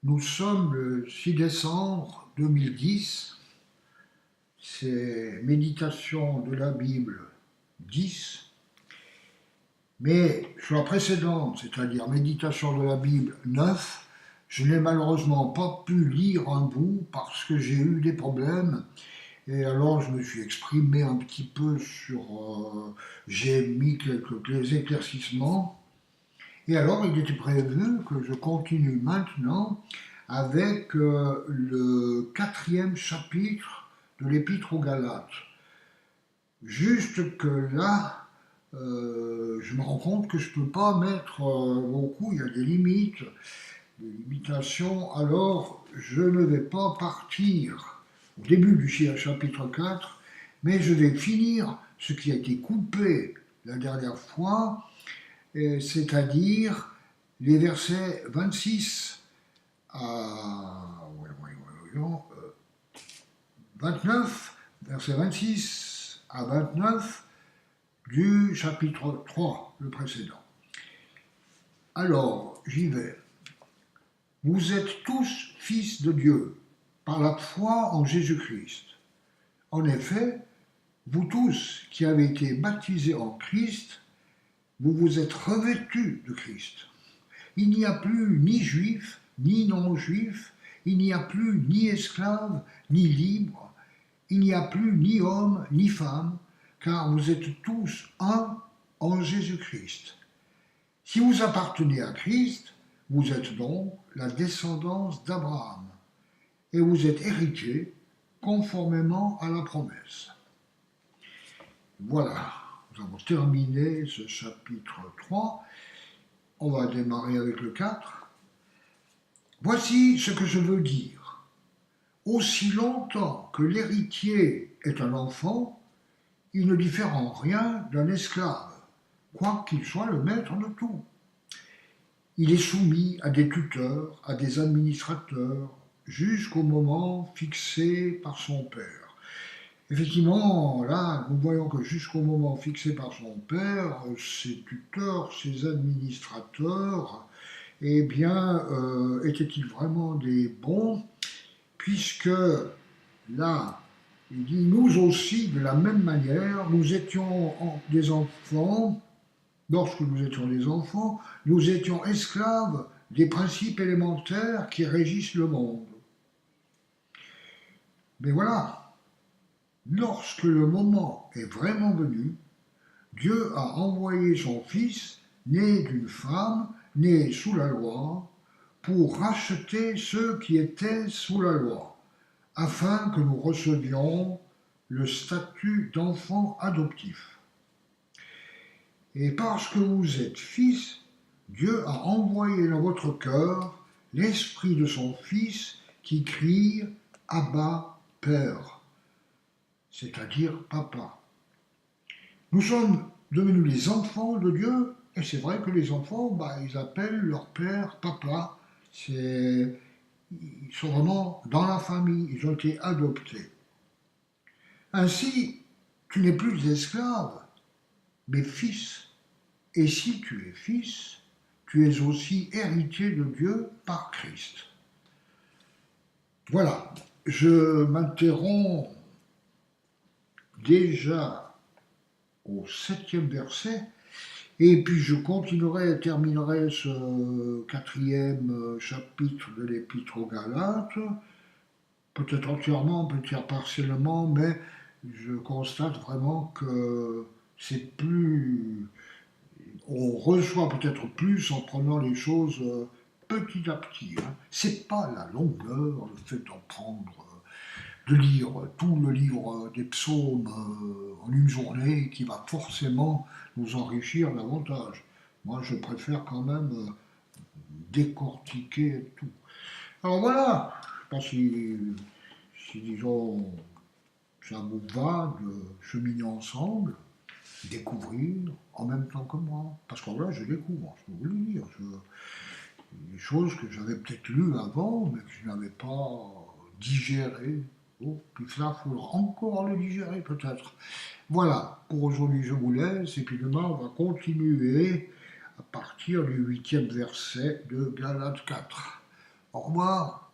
Nous sommes le 6 décembre 2010, c'est Méditation de la Bible 10, mais sur la précédente, c'est-à-dire Méditation de la Bible 9, je n'ai malheureusement pas pu lire un bout parce que j'ai eu des problèmes. Et alors je me suis exprimé un petit peu j'ai mis quelques éclaircissements. Et alors il était prévu que je continue maintenant avec le quatrième chapitre de l'Épître aux Galates. Juste que là, je me rends compte que je ne peux pas mettre beaucoup, il y a des limites, des limitations, alors je ne vais pas partir au début du chapitre 4, mais je vais finir ce qui a été coupé la dernière fois, c'est-à-dire les versets 26 à 29, versets 26 à 29 du chapitre 3, le précédent. Alors, j'y vais. Vous êtes tous fils de Dieu, par la foi en Jésus-Christ. En effet, vous tous qui avez été baptisés en Christ, vous vous êtes revêtus de Christ. Il n'y a plus ni juif, ni non-juif, il n'y a plus ni esclave, ni libre, il n'y a plus ni homme, ni femme, car vous êtes tous un en Jésus-Christ. Si vous appartenez à Christ, vous êtes donc la descendance d'Abraham, et vous êtes héritiers conformément à la promesse. Voilà, nous avons terminé ce chapitre 3. On va démarrer avec le 4. Voici ce que je veux dire. Aussi longtemps que l'héritier est un enfant, il ne diffère en rien d'un esclave, quoiqu'il soit le maître de tout. Il est soumis à des tuteurs, à des administrateurs, jusqu'au moment fixé par son père. Effectivement, là, nous voyons que jusqu'au moment fixé par son père, ses tuteurs, ses administrateurs, eh bien, étaient-ils vraiment des bons? Puisque là, il dit, nous aussi, de la même manière, nous étions des enfants, lorsque nous étions des enfants, nous étions esclaves des principes élémentaires qui régissent le monde. Mais voilà, lorsque le moment est vraiment venu, Dieu a envoyé son Fils, né d'une femme, né sous la loi, pour racheter ceux qui étaient sous la loi, afin que nous recevions le statut d'enfants adoptifs. Et parce que vous êtes fils, Dieu a envoyé dans votre cœur l'esprit de son Fils qui crie « Abba, Père », c'est-à-dire Papa. Nous sommes devenus les enfants de Dieu, et c'est vrai que les enfants, ils appellent leur père Papa. Ils sont vraiment dans la famille, ils ont été adoptés. Ainsi, tu n'es plus esclave, mais fils. Et si tu es fils, tu es aussi héritier de Dieu par Christ. Voilà, je m'interromps déjà au 7e verset, et puis je continuerai et terminerai ce 4e chapitre de l'Épître aux Galates, peut-être entièrement, peut-être partiellement, mais je constate vraiment que c'est plus... On reçoit peut-être plus en prenant les choses petit à petit. C'est pas la longueur, le fait d'en prendre, de lire tout le livre des psaumes en une journée qui va forcément nous enrichir davantage. Moi, je préfère quand même décortiquer tout. Alors voilà, je ne sais pas si disons, ça vous va de cheminer ensemble, découvrir en même temps que moi. Parce que là, je découvre, je peux vous le dire. Des choses que j'avais peut-être lues avant, mais que je n'avais pas digérées. Oh, puis ça, il faudra encore le digérer peut-être. Voilà, pour aujourd'hui, je vous laisse, et puis demain, on va continuer à partir du 8e verset de Galates 4. Au revoir.